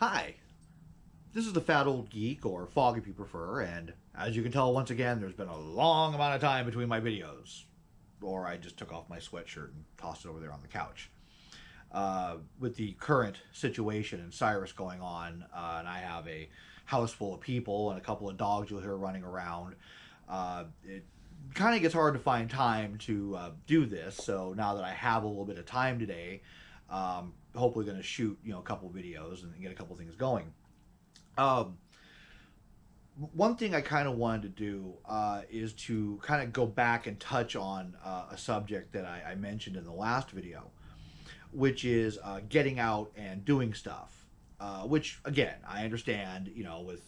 Hi, this is the Fat Old Geek, or Fog if you prefer, and as you can tell, once again, there's been a long amount of time between my videos. Or I just took off my sweatshirt and tossed it over there on the couch. With the current situation in Cyrus going on, and I have a house full of people and a couple of dogs you'll hear running around, it kind of gets hard to find time to do this. So now that I have a little bit of time today, hopefully going to shoot a couple videos and get a couple things going. One thing I kind of wanted to do is to kind of go back and touch on a subject that I mentioned in the last video, which is getting out and doing stuff. Which, again, I understand, with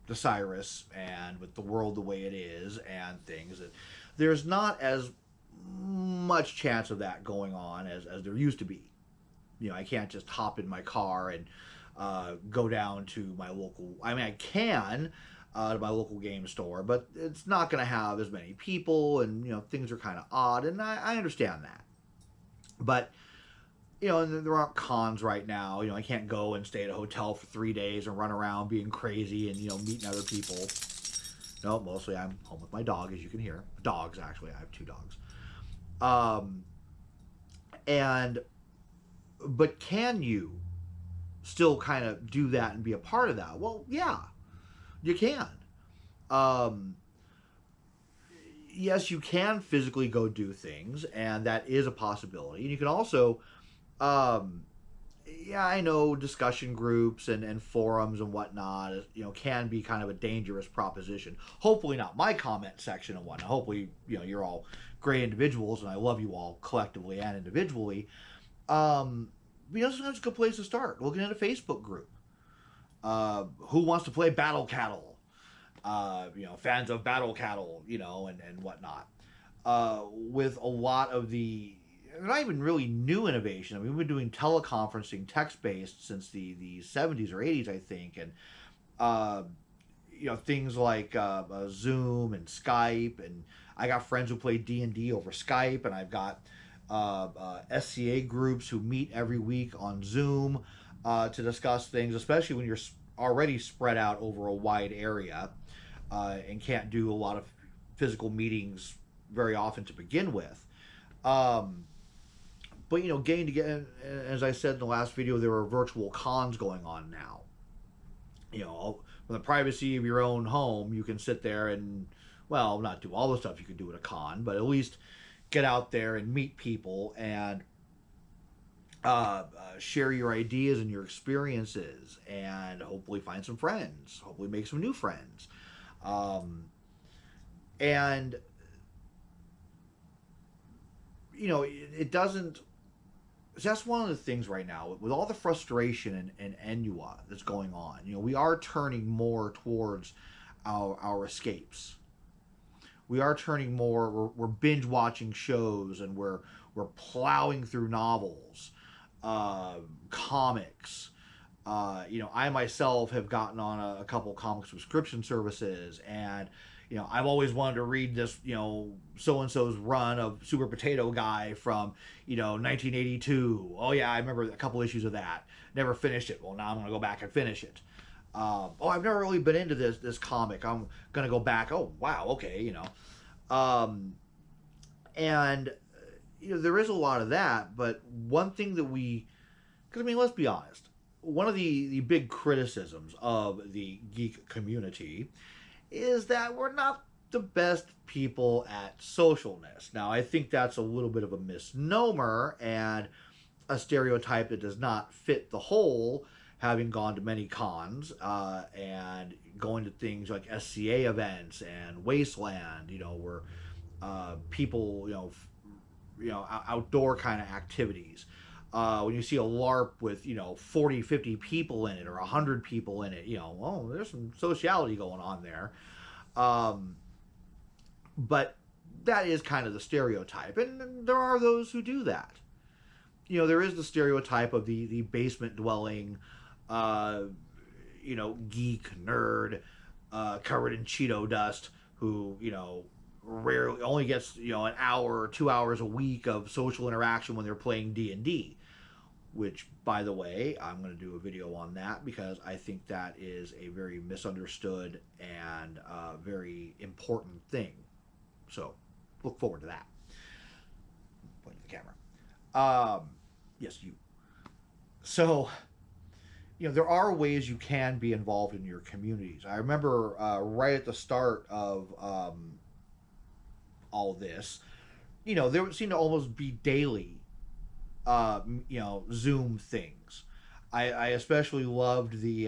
the Cyrus and with the world the way it is and things, that there's not as much chance of that going on as there used to be. I can't just hop in my car and go down to my local... I mean, I can to my local game store, but it's not going to have as many people, and, things are kind of odd, and I understand that. But, and there aren't cons right now. I can't go and stay at a hotel for 3 days and run around being crazy and, meeting other people. No, mostly I'm home with my dog, as you can hear. Dogs, actually. I have 2 dogs. But can you still kind of do that and be a part of that? Well, yeah, you can. Yes, you can physically go do things, and that is a possibility. And you can also, I know discussion groups and forums and whatnot, can be kind of a dangerous proposition. Hopefully not my comment section and whatnot. Hopefully, you're all great individuals, and I love you all collectively and individually. Sometimes it's a good place to start. Looking at a Facebook group. Who wants to play Battle Cattle? Fans of Battle Cattle, and whatnot. With a lot of the, not even really new innovation. I mean, we've been doing teleconferencing text-based since the 70s or 80s, I think. And, things like Zoom and Skype. And I got friends who play D&D over Skype. And I've got SCA groups who meet every week on Zoom to discuss things, especially when you're already spread out over a wide area and can't do a lot of physical meetings very often to begin with. But, getting together, as I said in the last video, there are virtual cons going on now. From the privacy of your own home, you can sit there and, well, not do all the stuff you could do at a con, but at least get out there and meet people and share your ideas and your experiences, and hopefully find some friends, hopefully make some new friends. And, it doesn't... That's one of the things right now, with all the frustration and ennui that's going on. We are turning more towards our escapes. We are turning more, we're binge watching shows, and we're plowing through novels, comics. I myself have gotten on a couple comic subscription services, and I've always wanted to read this, so-and-so's run of Super Potato Guy from, 1982. Oh yeah, I remember a couple issues of that. Never finished it. Well, now I'm going to go back and finish it. I've never really been into this comic. I'm going to go back. Oh, wow, okay, And, there is a lot of that, but one thing that because, let's be honest, one of the big criticisms of the geek community is that we're not the best people at socialness. Now, I think that's a little bit of a misnomer and a stereotype that does not fit the whole, having gone to many cons and going to things like SCA events and Wasteland, where people, outdoor kind of activities. When you see a LARP with, 40, 50 people in it, or 100 people in it, there's some sociality going on there. But that is kind of the stereotype, and there are those who do that. There is the stereotype of the basement dwelling, geek, nerd, covered in Cheeto dust, who, rarely only gets, an hour or 2 hours a week of social interaction when they're playing D&D. which, by the way, I'm going to do a video on that because I think that is a very misunderstood and very important thing. So look forward to that. Point to the camera. Yes, you. So, there are ways you can be involved in your communities. I remember right at the start of all this, there would seem to almost be daily, Zoom things. I especially loved the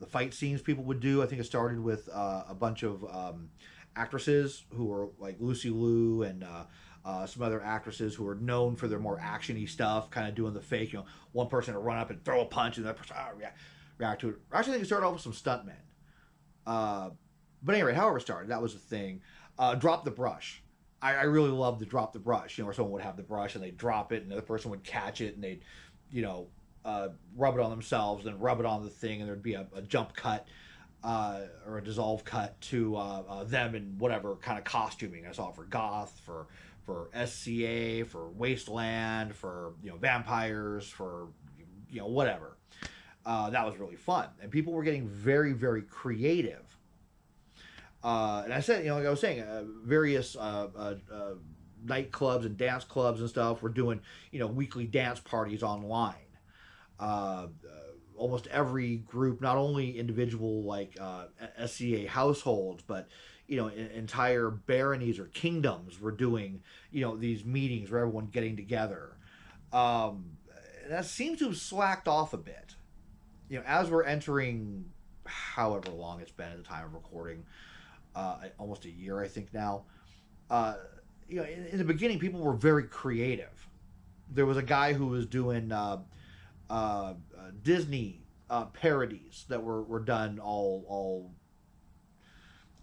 fight scenes people would do. I think it started with a bunch of actresses who were like Lucy Liu and some other actresses who are known for their more actiony stuff, kind of doing the fake. One person to run up and throw a punch, and the other person react to it. Actually, I think it started off with some stuntmen. But anyway, however it started, that was the thing. Drop the brush. I really loved the drop the brush. Where someone would have the brush and they'd drop it, and the other person would catch it, and they'd, rub it on themselves, then rub it on the thing, and there'd be a jump cut. Or a dissolve cut to them in whatever kind of costuming. I saw it for goth, for SCA, for wasteland, for vampires, for whatever. That was really fun, and people were getting very, very creative. And I said, like I was saying, various nightclubs and dance clubs and stuff were doing weekly dance parties online. Almost every group, not only individual like SCA households, but entire baronies or kingdoms were doing these meetings where everyone getting together. That seems to have slacked off a bit. As we're entering, however long it's been at the time of recording, almost a year I think now. In the beginning, people were very creative. There was a guy who was doing Disney parodies that were done all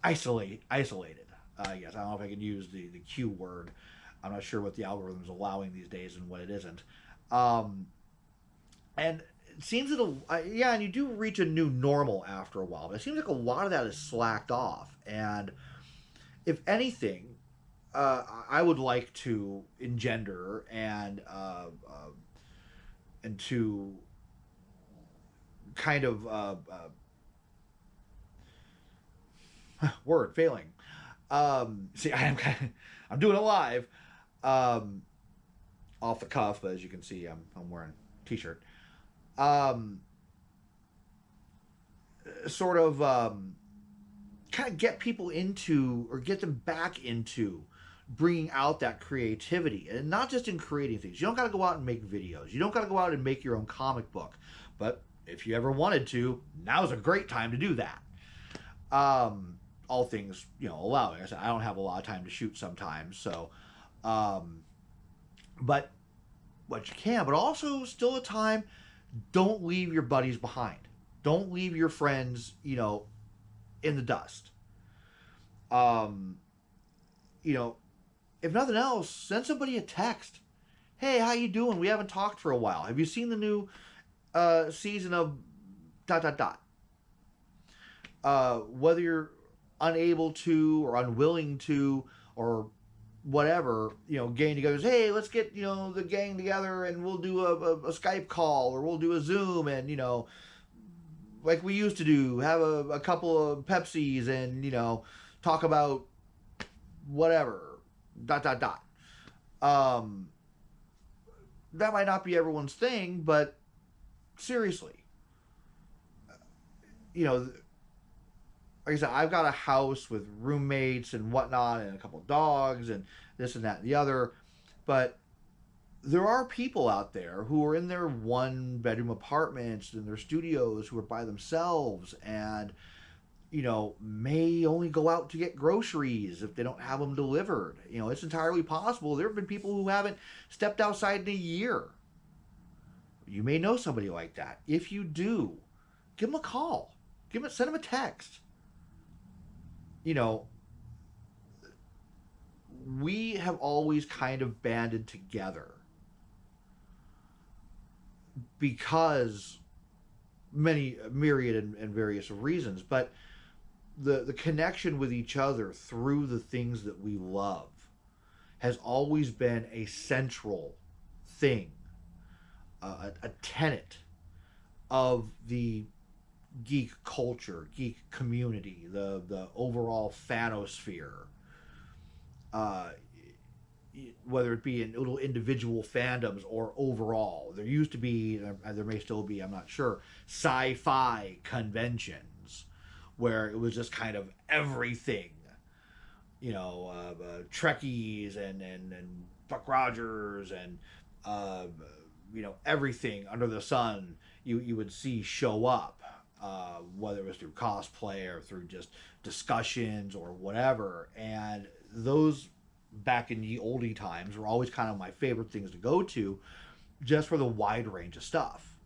isolated. Yes, I don't know if I can use the Q word. I'm not sure what the algorithm is allowing these days and what it isn't. And it seems that and you do reach a new normal after a while, but it seems like a lot of that is slacked off. And if anything, I would like to engender and to kind of word failing. See, I'm doing it live, off the cuff, but as you can see, I'm wearing a t-shirt. Sort of kind of get people into, or get them back into, bringing out that creativity, and not just in creating things. You don't got to go out and make videos. You don't got to go out and make your own comic book. But if you ever wanted to, now's a great time to do that. All things, allowing. I said I don't have a lot of time to shoot sometimes, so, but what you can, but also still a time. Don't leave your buddies behind. Don't leave your friends, in the dust. If nothing else, send somebody a text. Hey, how you doing? We haven't talked for a while. Have you seen the new season of ... Whether you're unable to or unwilling to or whatever, gang together. Hey, let's get the gang together and we'll do a Skype call, or we'll do a Zoom, and like we used to do, have a couple of Pepsis and talk about whatever ... That might not be everyone's thing, but seriously, like I said, I've got a house with roommates and whatnot, and a couple of dogs, and this and that and the other. But there are people out there who are in their one-bedroom apartments, in their studios, who are by themselves, and may only go out to get groceries if they don't have them delivered. It's entirely possible. There have been people who haven't stepped outside in a year. You may know somebody like that. If you do, give them a call. Send them a text. We have always kind of banded together because many myriad and various reasons, but the connection with each other through the things that we love has always been a central thing a tenet of the geek culture, geek community, the overall fanosphere. Uh, Whether it be in little individual fandoms or overall, there used to be, there may still be, I'm not sure, sci-fi conventions where it was just kind of everything, Trekkies and Buck Rogers and uh, everything under the sun you would see show up, whether it was through cosplay or through just discussions or whatever. And those back in the oldie times were always kind of my favorite things to go to, just for the wide range of stuff.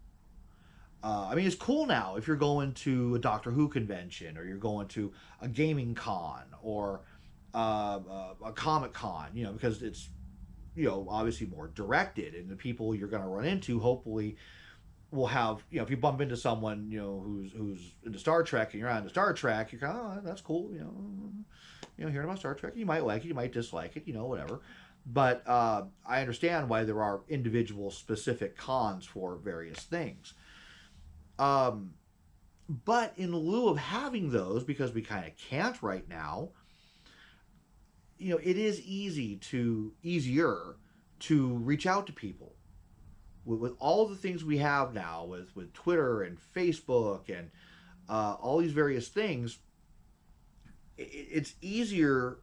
I mean, it's cool now if you're going to a Doctor Who convention or you're going to a gaming con or a Comic Con, because it's, obviously more directed, and the people you're going to run into hopefully will have, if you bump into someone, who's into Star Trek and you're on into Star Trek, you're kind of, oh, that's cool, hearing about Star Trek, you might like it, you might dislike it, whatever. But I understand why there are individual specific cons for various things. But in lieu of having those, because we kind of can't right now, it is easier to reach out to people with all the things we have now with Twitter and Facebook and all these various things. It's easier,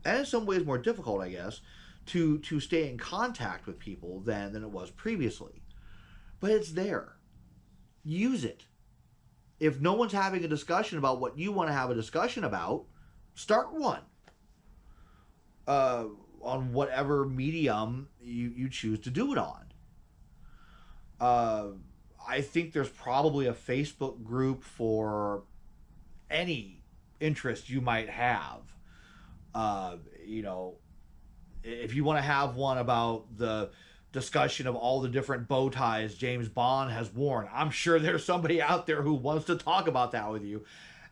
and in some ways more difficult, I guess, to stay in contact with people than it was previously. But it's there. Use it. If no one's having a discussion about what you want to have a discussion about, start one. On whatever medium you choose to do it on. I think there's probably a Facebook group for any interest you might have. If you want to have one about the discussion of all the different bow ties James Bond has worn, I'm sure there's somebody out there who wants to talk about that with you.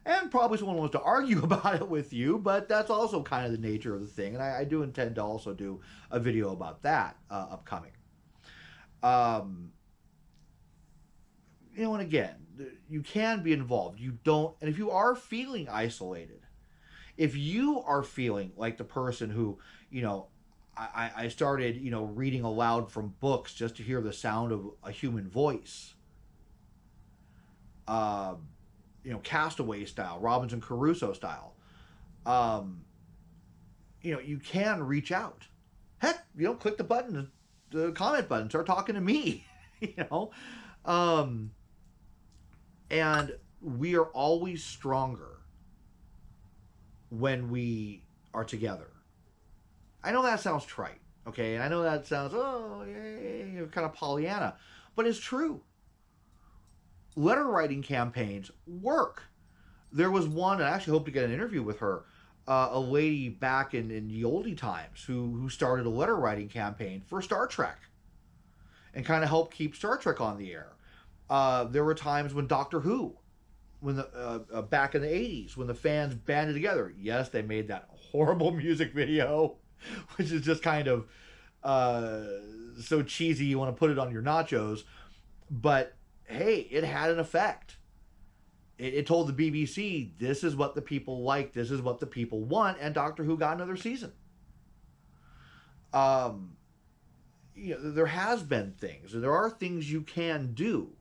And probably someone wants to argue about it with you, but that's also kind of the nature of the thing. And I do intend to also do a video about that upcoming. And again, you can be involved. You don't, and if you are feeling isolated, if you are feeling like the person who, I started, reading aloud from books just to hear the sound of a human voice. Castaway style, Robinson Crusoe style. You can reach out. Heck, click the button, the comment button, start talking to me. And we are always stronger when we are together. I know that sounds trite, okay? And I know that sounds, kind of Pollyanna, but it's true. Letter writing campaigns work. There was one, and I actually hope to get an interview with her, a lady back in the oldie times who started a letter writing campaign for Star Trek and kind of helped keep Star Trek on the air. There were times when Doctor Who, when the back in the 80s, when the fans banded together. Yes, they made that horrible music video, which is just kind of so cheesy you want to put it on your nachos. But hey, it had an effect. It told the BBC, this is what the people like, this is what the people want, and Doctor Who got another season. There has been things. There are things you can do.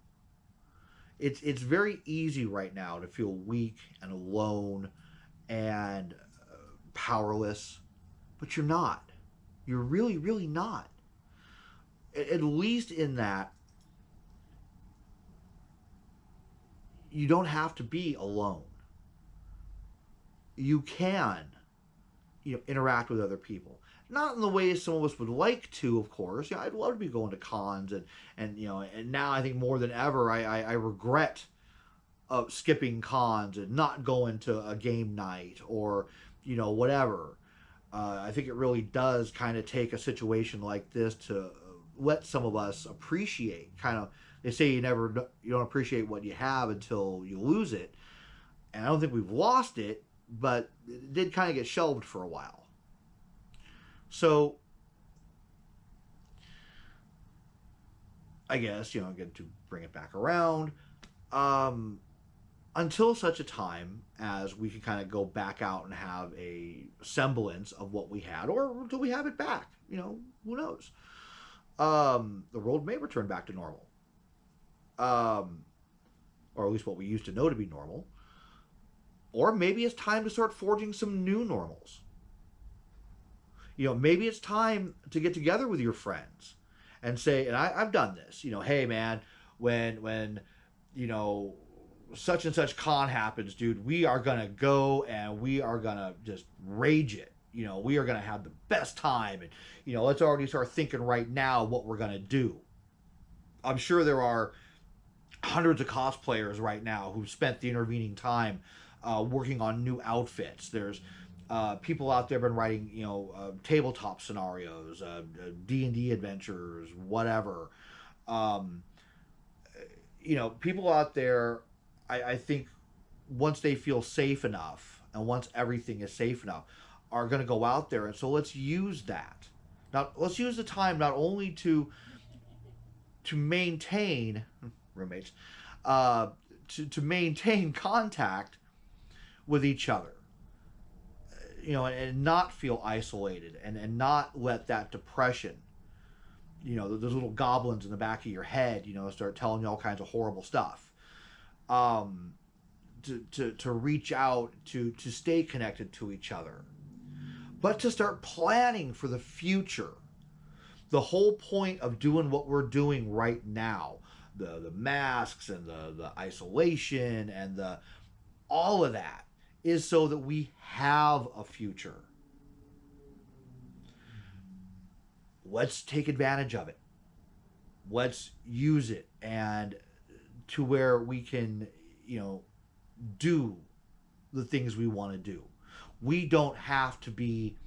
It's very easy right now to feel weak and alone and powerless, but you're not. You're really, really not. At least in that, you don't have to be alone. You can, interact with other people. Not in the ways some of us would like to, of course. I'd love to be going to cons, and now I think more than ever, I regret skipping cons and not going to a game night or, whatever. I think it really does kind of take a situation like this to let some of us appreciate kind of. They say you don't appreciate what you have until you lose it. And I don't think we've lost it, but it did kind of get shelved for a while. So I guess, again, to bring it back around, um, until such a time as we can kind of go back out and have a semblance of what we had, or do we have it back? Who knows? The world may return back to normal, um, or at least what we used to know to be normal. Or maybe it's time to start forging some new normals. Maybe it's time to get together with your friends and say, and I've done this. Hey man, when such and such con happens, dude, we are gonna go and we are gonna just rage it. We are gonna have the best time, and let's already start thinking right now what we're gonna do. I'm sure there are hundreds of cosplayers right now who've spent the intervening time working on new outfits. There's people out there been writing, tabletop scenarios, D&D adventures, whatever. People out there, I think, once they feel safe enough and once everything is safe enough, are going to go out there. And so let's use that. Now, let's use the time not only to maintain roommates, to maintain contact with each other, and not feel isolated, and not let that depression, those little goblins in the back of your head, start telling you all kinds of horrible stuff. To reach out, to stay connected to each other, but to start planning for the future. The whole point of doing what we're doing right now, the masks and the isolation and all of that, is so that we have a future. Let's take advantage of it. Let's use it, and to where we can, do the things we want to do. We don't have to be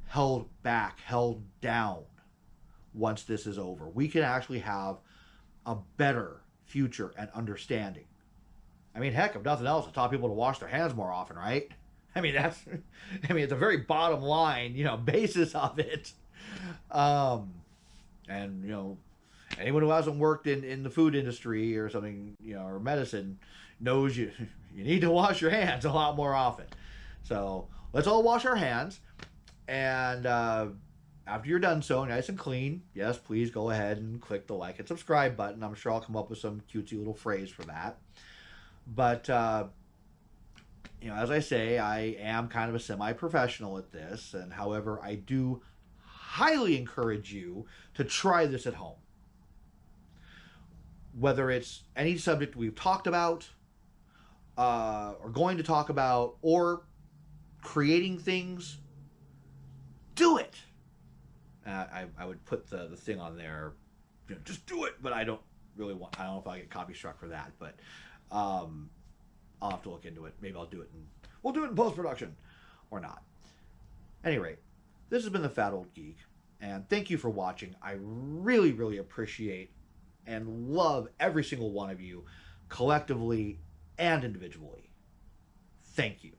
held back, held down once this is over. We can actually have a better future and understanding. I mean, heck, if nothing else, it taught people to wash their hands more often, right? It's the very bottom line, basis of it. And, anyone who hasn't worked in the food industry or something, or medicine, knows you need to wash your hands a lot more often. So let's all wash our hands. And after you're done so, nice and clean, yes, please go ahead and click the like and subscribe button. I'm sure I'll come up with some cutesy little phrase for that. But, as I say, I am kind of a semi-professional at this. And however, I do highly encourage you to try this at home. Whether it's any subject we've talked about, or going to talk about, or creating things, do it. I would put the thing on there, just do it. But I don't know if I'll get copy struck for that. But I'll have to look into it. Maybe I'll do it, and we'll do it in post-production, or not. At any rate, this has been the Fat Old Geek, and thank you for watching. I really, really appreciate and love every single one of you, collectively and individually. Thank you.